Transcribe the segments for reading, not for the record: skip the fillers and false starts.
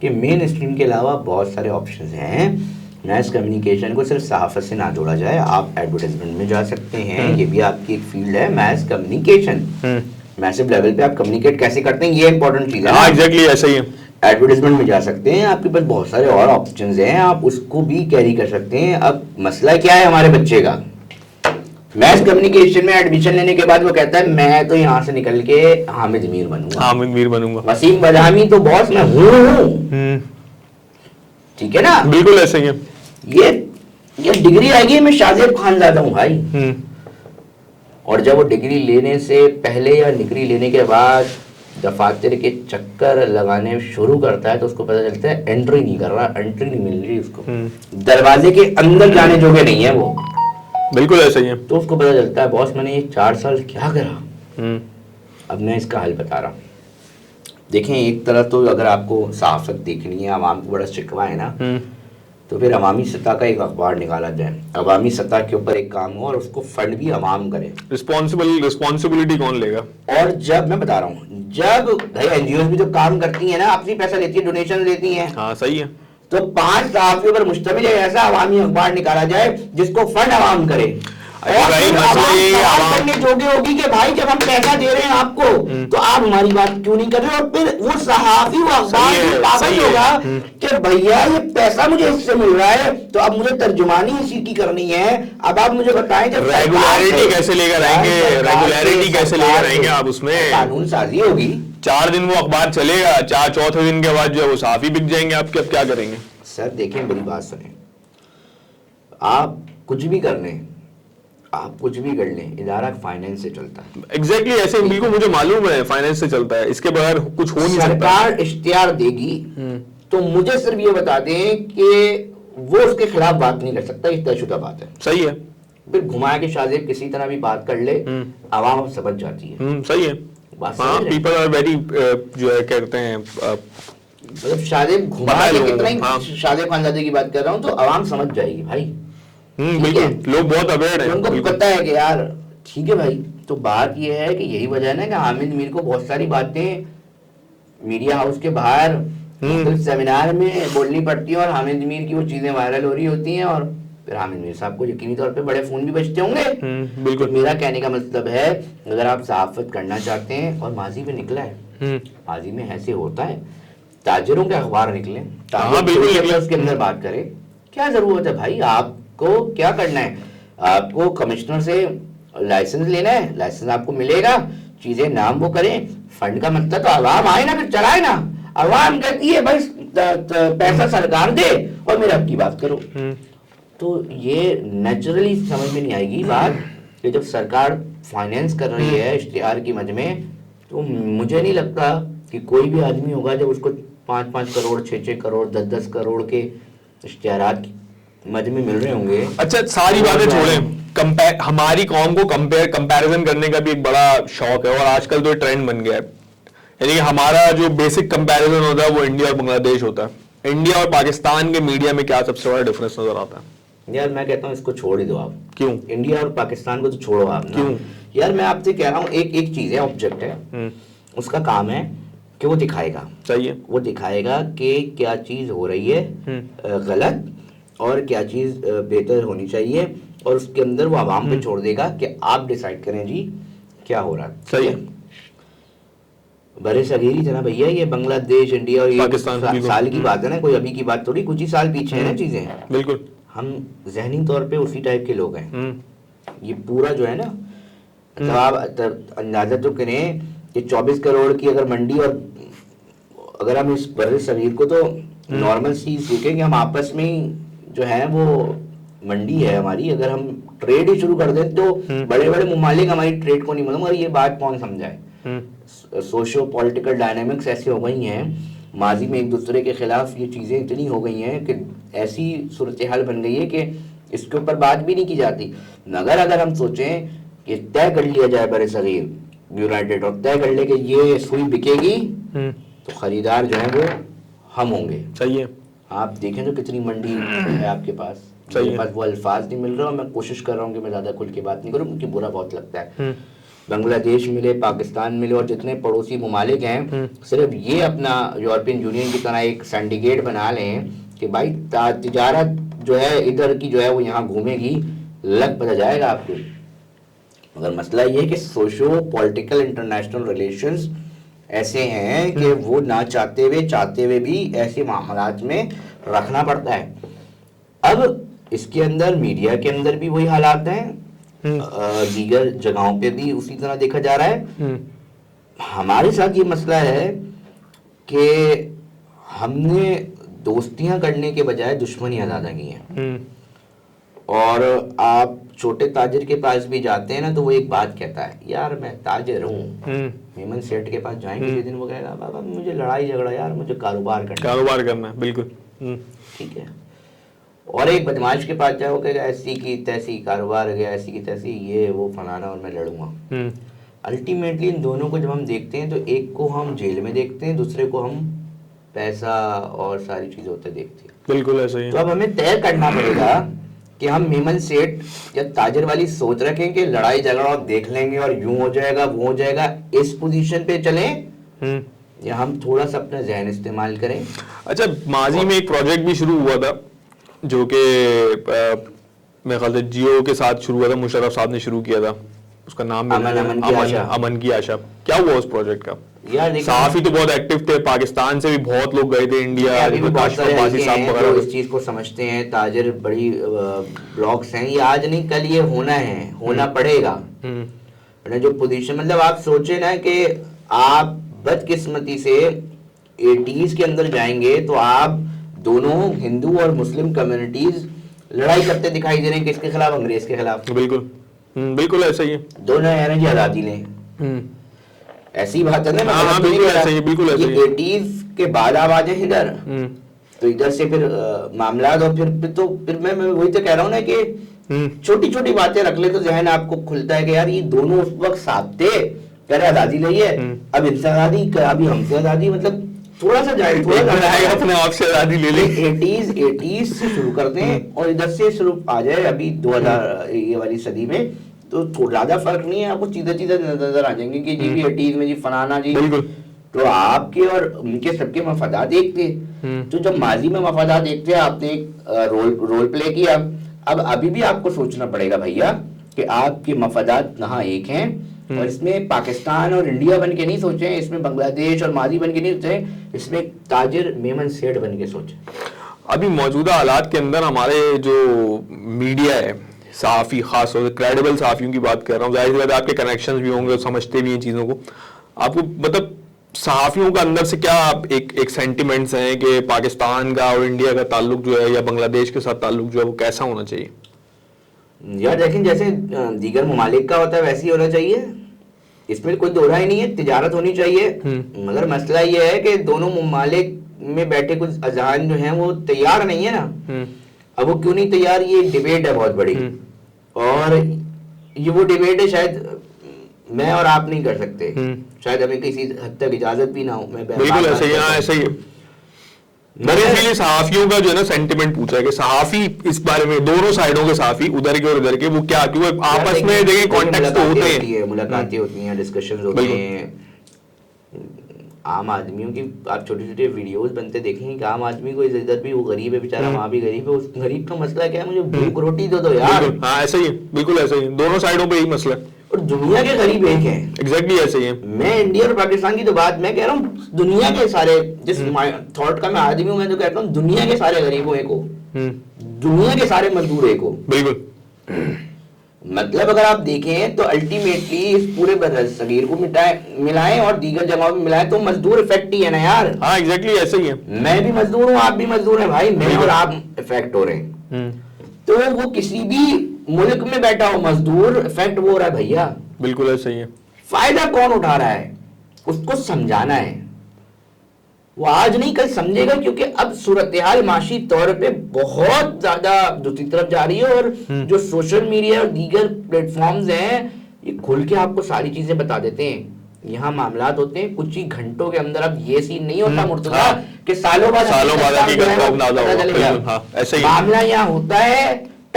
کہ مین اسٹریم کے علاوہ بہت سارے آپشنز ہیں. میس کمیونیکیشن کو صرف صحافت سے نہ جوڑا جائے, آپ ایڈورٹائزمنٹ میں جا سکتے ہیں, یہ بھی آپ کی ایک فیلڈ ہے میس کمیونیکیشن. میسو لیول پہ آپ کمیونیکیٹ کیسے کرتے ہیں, یہ امپورٹنٹ چیز ہے. ہاں ایگزیکٹلی ایسا ہی ہے. ایڈورٹائزمنٹ میں جا سکتے ہیں, آپ کے پاس بہت سارے اور آپشنز ہیں, آپ اس کو بھی کیری کر سکتے ہیں. اب مسئلہ کیا ہے ہمارے بچے کا, میس کمیونیکیشن میں ایڈمیشن لینے کے بعد وہ کہتا ہے میں تو یہاں سے نکل کے حامد میر بنوں گا, حامد میر بنوں گا, وسیم بدامی تو باس میں ہوں. ٹھیک ہے نا, بالکل ایسا ہی ہے. یہ ڈگری آئے گی, میں شاذیب خان زیادہ ہوں بھائی. اور جب وہ ڈگری لینے سے پہلے یا ڈگری لینے کے بعد دفاتر کے چکر لگانے شروع کرتا ہے تو اس کو پتہ چلتا ہے انٹری نہیں کر رہا, انٹری نہیں مل رہی اس کو, دروازے کے اندر جانے جوگے نہیں ہے وہ. بالکل ایسا ہی ہے. تو اس کو پتہ چلتا ہے باس میں نے یہ 4 سال کیا کرا. اب میں اس کا حل بتا رہا ہوں. دیکھیں ایک طرح تو اگر آپ کو صحافت دیکھنی ہے, عوام کو بڑا شکوہ ہے نا, تو پھر عوامی سطح کا ایک اخبار نکالا جائے, عوامی سطح کے اوپر ایک کام ہو اور اس کو فنڈ بھی عوام کرے. رسپانسبلٹی کون لے گا؟ اور جب میں بتا رہا ہوں, جب بھائی این جی اوز بھی جو کام کرتی ہیں نا, آپ سے پیسہ لیتی ہیں, ڈونیشن دیتی ہیں. ہاں صحیح ہے. تو 5 صحافیوں پر مشتمل ایک ایسا عوامی اخبار نکالا جائے جس کو فنڈ عوام کرے. اور عوام کرنے جوگے ہوگی کہ بھائی جب ہم پیسہ دے رہے ہیں آپ کو تو آپ ہماری بات کیوں نہیں کر رہے. اور پھر وہ صحافی وہ اخبار بھی پابند ہوگا کہ بھیا یہ پیسہ مجھے اس سے مل رہا ہے تو اب مجھے ترجمانی اسی کی کرنی ہے. اب آپ مجھے بتائیں جب ریگولیرٹی کیسے لے کر آئیں گے, ریگولیرٹی کیسے لے کر آئیں گے آپ, اس میں قانون سازی ہوگی. 4 دن وہ اخبار چلے گا, چوتھے دن کے بعد جو ہے وہ صحافی بک جائیں گے آپ کے, اب کیا کریں گے؟ سر دیکھیں میری بات سنیں, آپ کچھ بھی کر لیں, آپ کچھ بھی کر لیں, ادارہ فائنینس سے چلتا ہے. ایگزیکٹلی ایسے بالکل مجھے معلوم ہے فائنینس سے چلتا ہے, اس کے بغیر کچھ ہو نہیں سکتا. سرکار اشتہار دے گی تو مجھے صرف یہ بتا دیں کہ وہ اس کے خلاف بات نہیں کر سکتا, یہ طے شدہ بات ہے. صحیح ہے. پھر گھمایا کہ شاذیب کسی طرح بھی بات کر لے, عوام اب سمجھ جاتی ہے. صحیح ہے. ہاں پیپل آر ویری جو ہے کہتے ہیں مطلب شاذیب گھما کے کتنا ہی شاذیب خانزادے کی بات کر رہا ہوں تو عوام سمجھ جائے گی بھائی. بالکل لوگ بہت اویئر ہیں, ان کو پتہ ہے کہ یار ٹھیک ہے بھائی. تو بات یہ ہے کہ یہی وجہ ہے نا کہ حامد میر کو بہت ساری باتیں میڈیا ہاؤس کے باہر مختلف سیمینار میں بولنی پڑتی ہیں اور حامد میر کی وہ چیزیں وائرل ہو رہی ہوتی ہیں, اور پھر حامد میر صاحب کو یقینی طور پہ بڑے فون بھی بجتے ہوں گے. بالکل. میرا کہنے کا مطلب ہے اگر آپ صحافت کرنا چاہتے ہیں, اور ماضی میں نکلا ہے, ماضی میں ایسے ہوتا ہے, تاجروں کے اخبار نکلیں, تاجر اس کے اندر بات کرے, کیا ضرورت ہے بھائی. آپ کو کیا کرنا ہے, آپ کو کمشنر سے لائسنس لینا ہے, لائسنس آپ کو ملے گا, چیزیں نام وہ کریں. فنڈ کا مطلب تو عوام آئے نا پھر چلائے نا. عوام کہتی ہے بھائی پیسہ سرکار دے اور میرے اب کی بات کرو. تو یہ نیچرلی سمجھ میں نہیں آئے گی بات کہ جب سرکار فائنینس کر رہی ہے اشتہار کی مد میں, تو مجھے نہیں لگتا کہ کوئی بھی آدمی ہوگا جب اس کو 5-5 کروڑ 6-6 کروڑ 10-10 کروڑ کے اشتہارات مد میں مل رہے ہوں گے. اچھا ساری باتیں چھوڑیں, ہماری قوم کو کمپیریزن کرنے کا بھی ایک بڑا شوق ہے, اور آج کل تو ٹرینڈ بن گیا ہے. یعنی کہ ہمارا جو بیسک کمپیریزن ہوتا ہے وہ انڈیا اور بنگلہ دیش ہوتا ہے. انڈیا اور پاکستان کے میڈیا میں کیا سب سے بڑا ڈفرنس نظر آتا ہے؟ یار میں کہتا ہوں اس کو چھوڑ ہی دو آپ. کیوں؟ انڈیا اور پاکستان کو تو چھوڑو آپ. کیوں؟ یار میں آپ سے کہہ رہا ہوں ایک چیز ہے, آبجیکٹ ہے, اس کا کام ہے کہ وہ دکھائے گا. صحیح ہے. وہ دکھائے گا کہ کیا چیز ہو رہی ہے غلط اور کیا چیز بہتر ہونی چاہیے, اور اس کے اندر وہ عوام پہ چھوڑ دے گا کہ آپ ڈیسائیڈ کریں جی کیا ہو رہا ہے. صحیح ہے. برے صغیر ہی تھا نا بھیا, یہ بنگلہ دیش انڈیا اور یہ سال کی بات ہے نا, کوئی ابھی کی بات تھوڑی, کچھ ہی سال پیچھے ہیں نا چیزیں. بالکل. ہم ذہنی طور پہ اسی ٹائپ کے لوگ ہیں. یہ پورا جو ہے نا, تو آپ اندازہ تو کریں کہ 24 کروڑ کی اگر منڈی, اور اگر ہم اس برے صغیر کو تو نارمل چیز دیکھیں کہ ہم آپس میں ہی جو ہے وہ منڈی ہے ہماری, اگر ہم ٹریڈ ہی شروع کر دیں تو بڑے بڑے ممالک ہماری ٹریڈ کو نہیں مانیں گے. اور یہ بات کون سمجھائے, سوشو پولیٹیکل ڈائنامکس ایسی ہو گئی ہیں ماضی میں, ایک دوسرے کے خلاف یہ چیزیں اتنی ہو گئی ہیں کہ ایسی صورتحال بن گئی ہے کہ اس کے اوپر بات بھی نہیں کی جاتی. مگر اگر ہم سوچیں کہ طے کر لیا جائے برے صغیر یونائٹڈ, اور طے کر لے کہ یہ سوئی بکے گی, تو خریدار جو ہیں وہ ہم ہوں گے. صحیح ہے. آپ دیکھیں تو کتنی منڈی ہے آپ کے پاس. میرے پاس وہ الفاظ نہیں مل رہا, اور میں کوشش کر رہا ہوں کہ میں زیادہ کھل کے بات نہیں کروں کیونکہ برا بہت لگتا ہے. بنگلہ دیش ملے, پاکستان ملے, اور جتنے پڑوسی ممالک ہیں صرف یہ اپنا یورپین یونین کی طرح ایک سینڈیکیٹ بنا لیں کہ بھائی تجارت جو ہے ادھر کی جو ہے وہ یہاں گھومے گی, لگ پتہ جائے گا آپ کو. مگر مسئلہ یہ ہے کہ سوشو پولیٹیکل انٹرنیشنل ریلیشنز ایسے ہیں کہ وہ نہ چاہتے ہوئے بھی ایسے معاملات میں رکھنا پڑتا ہے. اب اس کے اندر میڈیا کے اندر بھی وہی حالات ہیں, دیگر جگہوں پہ بھی اسی طرح دیکھا جا رہا ہے. ہمارے ساتھ یہ مسئلہ ہے کہ ہم نے دوستیاں کرنے کے بجائے دشمنیاں زیادہ کی ہیں. اور آپ چھوٹے تاجر کے پاس بھی جاتے ہیں نا تو وہ ایک بات کہتا ہے, یار میں تاجر ہوں. میمن سیٹھ کے پاس جائیں کسی دن, وہ کہے گا بابا مجھے لڑائی جھگڑا, یار مجھے کاروبار کرنا ہے. بالکل ٹھیک ہے. اور ایک بدماش کے پاس جائے, وہ کہے گا ایسی کی تیسی کاروبار گیا, ایسی کی تیسی یہ وہ فلانا, اور میں لڑوں گا. الٹیمیٹلی ان دونوں کو جب ہم دیکھتے ہیں تو ایک کو ہم جیل میں دیکھتے ہیں, دوسرے کو ہم پیسہ اور ساری چیزیں ہوتے دیکھتے ہیں. بالکل ایسا ہی. تو اب ہمیں طے کرنا پڑے گا کہ ہم میمن سیٹھ یا تاجر والی سوچ رکھیں کہ لڑائی جھگڑا دیکھ لیں گے اور یوں ہو جائے گا وہ ہو جائے گا, اس پوزیشن پہ چلیں, یا ہم تھوڑا سا اپنا ذہن استعمال کریں. اچھا, ماضی میں ایک پروجیکٹ بھی شروع ہوا تھا جو کہ میرے خیال سے جیو کے ساتھ شروع ہوا تھا, مشرف صاحب نے شروع کیا تھا, اس کا نام امن کی آشا. کیا ہوا اس پروجیکٹ کا؟ صحافی تو بہت ایکٹیو تھے, پاکستان سے بھی بہت لوگ گئے تھے انڈیا, اس چیز کو سمجھتے ہیں. تاجر بڑی بلاگس ہیں, یہ آج نہیں کل یہ ہونا پڑے گا. جو پوزیشن, مطلب آپ سوچیں نا کہ آپ بدقسمتی سے 80s کے اندر جائیں گے تو آپ دونوں ہندو اور مسلم کمیونٹیز لڑائی کرتے دکھائی دے رہے ہیں, کس کے خلاف؟ انگریز کے خلاف. بالکل ایسا ہی ہے. دونوں کہہ رہے ہیں جی آزادی لیں. ایسی بات ہے نا. بالکل 80s کے بعد آپ آ جائیں ادھر تو ادھر سے پھر معاملات, اور پھر میں وہی تو کہہ رہا ہوں نا کہ چھوٹی چھوٹی باتیں رکھ لے تو ذہن آپ کو کھلتا ہے کہ یار یہ دونوں اس وقت ساتھ تھے, کہہ رہے آزادی لئیے, اب ان سے آزادی, ابھی ہم سے آزادی, مطلب تھوڑا سا جائے اپنے آپ سے آزادی لے لیں. 80s سے شروع کرتے ہیں اور ادھر سے شروع آ جائے ابھی 2000 یہ والی صدی میں, تو زیادہ فرق نہیں ہے. آپ کو چیزیں نظر آ جائیں گے کہ جی 80s میں جی فلانا جی, تو آپ کے اور ان کے سب کے مفادات ایک تھے. تو جب ماضی میں مفادات ایک تھے, آپ نے ایک رول پلے کیا. اب ابھی بھی آپ کو سوچنا پڑے گا بھیا کہ آپ کے مفادات کہاں ایک ہیں, اور اس میں پاکستان اور انڈیا بن کے نہیں سوچیں, اس میں بنگلہ دیش اور ماضی بن کے نہیں سوچیں, اس میں تاجر میمن سیٹھ بن کے سوچیں. ابھی موجودہ حالات کے اندر ہمارے جو میڈیا ہے, صحافی, خاص طور سے کریڈیبل صحافیوں کی بات کر رہا ہوں, ظاہر سی بات ہے آپ کے کنیکشنز بھی ہوں گے, سمجھتے بھی ہیں چیزوں کو. آپ کو مطلب صحافیوں کا اندر سے کیا ایک سینٹیمنٹس ہیں کہ پاکستان کا اور انڈیا کا تعلق جو ہے یا بنگلہ دیش کے ساتھ تعلق جو ہے وہ کیسا ہونا چاہیے؟ یار دیکھیں, جیسے دیگر ممالک کا ہوتا ہے ویسے ہی ہونا چاہیے, اس میں کوئی دو رائے نہیں ہے. تجارت ہونی چاہیے, مگر مسئلہ یہ ہے کہ دونوں ممالک میں بیٹھے کچھ اذہان جو ہیں وہ تیار نہیں ہے نا. اب وہ کیوں نہیں تیار, یہ ڈیبیٹ ہے بہت بڑی, اور یہ وہ ڈیبیٹ ہے شاید میں اور آپ نہیں کر سکتے, شاید ہمیں کسی حد تک اجازت بھی نہ ہو. بالکل ایسا ہی ہے. میں نے اسی لیے صحافیوں کا جو ہے نا سینٹیمنٹ پوچھا ہے کہ صحافی اس بارے میں, دونوں سائڈوں کے صحافی, ادھر کے اور ادھر کے, وہ کیا کیوں آپس میں دیکھیں کانٹیکٹ تو ہوتے ہیں, ملاقاتیں ہوتی ہیں, ڈسکشنز ہوتے ہیں. عام آدمیوں کی آپ چھوٹے چھوٹے ویڈیوز بنتے دیکھیں کہ عام آدمی کو ادھر بھی وہ غریب ہے بیچارہ, وہاں بھی غریب ہے, اس غریب کا مسئلہ کیا ہے, مجھے بھوک روٹی دو یار. ہاں ایسا ہی ہے, بالکل ایسا ہی, دونوں سائڈوں پہ یہی مسئلہ ہے. اور دنیا کے غریب ایک ہیں. ایگزیکٹلی ایسے ہی ہے. میں انڈیا اور پاکستان کی تو بات میں کہہ رہا ہوں, دنیا کے سارے, جس تھاٹ کا میں آدمی ہوں, میں تو کہتا ہوں دنیا کے سارے غریبوں ایک ہو, دنیا کے سارے مزدور ایک ہو. بالکل. مطلب اگر آپ دیکھیں تو الٹیمیٹلی اس پورے بر صغیر کو ملائیں اور دیگر جگہوں میں ملائیں تو مزدور افیکٹ ہی ہے نا یار. ہاں ایگزیکٹلی ایسے ہی ہے. میں بھی مزدور ہوں, آپ بھی مزدور ہیں بھائی, میں اور آپ افیکٹ ہو رہے ہیں. تو وہ کسی بھی ملک میں بیٹھا ہو مزدور, افیکٹ وہ ہو رہا ہے بھیا. بالکل ایسا ہی ہے. فائدہ کون اٹھا رہا ہے, اس کو سمجھانا ہے. وہ آج نہیں کل سمجھے گا, کیونکہ اب صورتحال معاشی طور پہ بہت زیادہ دوسری طرف جا رہی ہے, اور جو سوشل میڈیا اور دیگر پلیٹ فارمز ہیں یہ کھل کے آپ کو ساری چیزیں بتا دیتے ہیں. یہاں معاملات ہوتے ہیں کچھ ہی گھنٹوں کے اندر. اب یہ سین نہیں ہوتا مرتضیٰ کہ سالوں بعد معاملہ یہاں ہوتا ہے,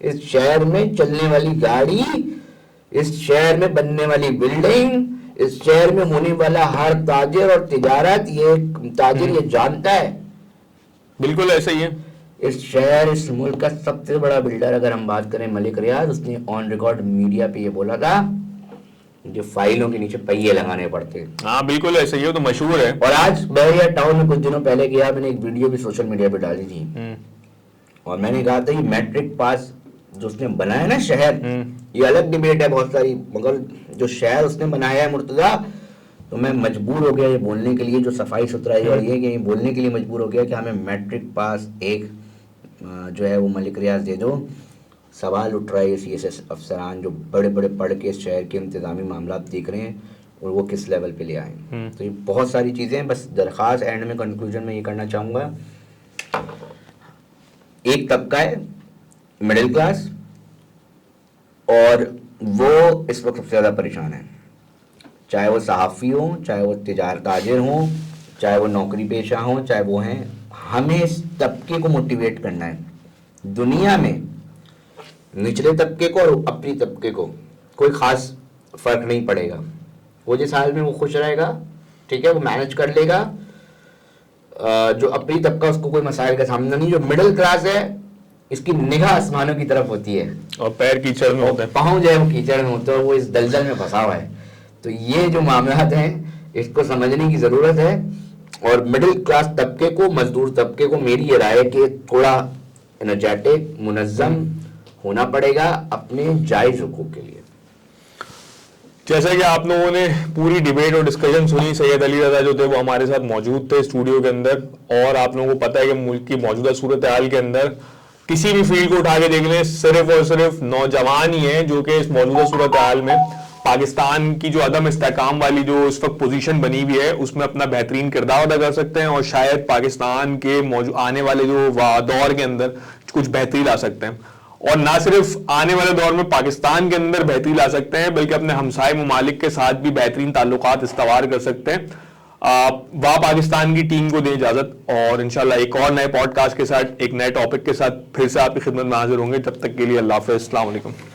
اس شہر میں چلنے والی گاڑی, اس شہر میں بننے والی بلڈنگ, اس شہر میں ہونے والا ہر تاجر اور تجارت, یہ تاجر یہ جانتا ہے. بالکل ایسا ہی ہے. اس شہر, اس ملک کا سب سے بڑا بلڈر اگر ہم بات کریں ملک ریاض, اس نے آن ریکارڈ میڈیا پہ یہ بولا تھا جو فائلوں کے نیچے پہیے لگانے پڑتے. ہاں بالکل ایسا ہی ہے, تو مشہور ہے. اور آج بحریہ ٹاؤن میں کچھ دنوں پہلے گیا, میں نے ایک ویڈیو بھی سوشل میڈیا پہ ڈالی تھی, اور میں نے کہا تھا یہ میٹرک پاس جو اس نے بنایا نا شہر, یہ الگ ڈیبیٹ ہے بہت ساری, مگر جو شہر اس نے بنایا ہے مرتضیٰ, تو میں مجبور ہو گیا یہ بولنے کے لیے, جو صفائی ستھرائی اور یہ کہ یہ بولنے کے لیے مجبور ہو گیا کہ ہمیں میٹرک پاس ایک جو ہے وہ ملک ریاض دے دو. سوال اٹھ رہا ہے سی ایس ایس افسران جو بڑے بڑے پڑھ کے اس شہر کے انتظامی معاملات دیکھ رہے ہیں, اور وہ کس لیول پہ لے آئیں. تو یہ بہت ساری چیزیں ہیں. بس درخواست اینڈ میں کنکلوژن میں یہ کرنا چاہوں گا, ایک طبقہ ہے مڈل کلاس, اور وہ اس وقت سب سے زیادہ پریشان ہے, چاہے وہ صحافی ہوں, چاہے وہ تاجر ہوں, چاہے وہ نوکری پیشہ ہوں, چاہے وہ ہیں. ہمیں اس طبقے کو موٹیویٹ کرنا ہے. دنیا میں نچلے طبقے کو اور اپنی طبقے کو کوئی خاص فرق نہیں پڑے گا. وہ جس حال میں وہ خوش رہے گا, ٹھیک ہے, وہ مینج کر لے گا. جو اپنی طبقہ اس کو کوئی مسائل کا سامنا نہیں. جو مڈل کلاس ہے اس کی نگاہ آسمانوں کی طرف ہوتی ہے, اور پیر کیچڑ میں ہوتے ہیں, پاؤں جو ہے وہ کیچڑ میں ہوتے ہیں, وہ اس دلدل میں پھنسا ہوا ہے. تو یہ جو معاملات ہیں اس کو سمجھنے کی ضرورت ہے. اور مڈل کلاس طبقے کو, مزدور طبقے کو میری یہ رائے کہ تھوڑا انرجیٹک, منظم ہونا پڑے گا اپنے جائز حقوق کے لیے. جیسا کہ آپ لوگوں نے پوری ڈیبیٹ اور ڈسکشن سنی, سید علی رضا جو تھے وہ ہمارے ساتھ موجود تھے اسٹوڈیو کے اندر, اور آپ لوگوں کو پتہ ہے کہ ملک کی موجودہ صورتحال کے اندر کسی بھی فیلڈ کو اٹھا کے دیکھ لیں, صرف اور صرف نوجوان ہی ہیں جو کہ اس موجودہ صورتحال میں پاکستان کی جو عدم استحکام والی جو اس وقت پوزیشن بنی ہوئی ہے اس میں اپنا بہترین کردار ادا کر سکتے ہیں, اور شاید پاکستان کے آنے والے جو دور کے اندر کچھ بہتری لا سکتے ہیں. اور نہ صرف آنے والے دور میں پاکستان کے اندر بہتری لا سکتے ہیں, بلکہ اپنے ہمسائے ممالک کے ساتھ بھی بہترین تعلقات استوار کر سکتے ہیں. واہ پاکستان کی ٹیم کو دیں اجازت, اور انشاءاللہ ایک اور نئے پوڈ کاسٹ کے ساتھ, ایک نئے ٹاپک کے ساتھ پھر سے آپ کی خدمت میں حاضر ہوں گے. تب تک کے لیے اللہ حافظ, السلام علیکم.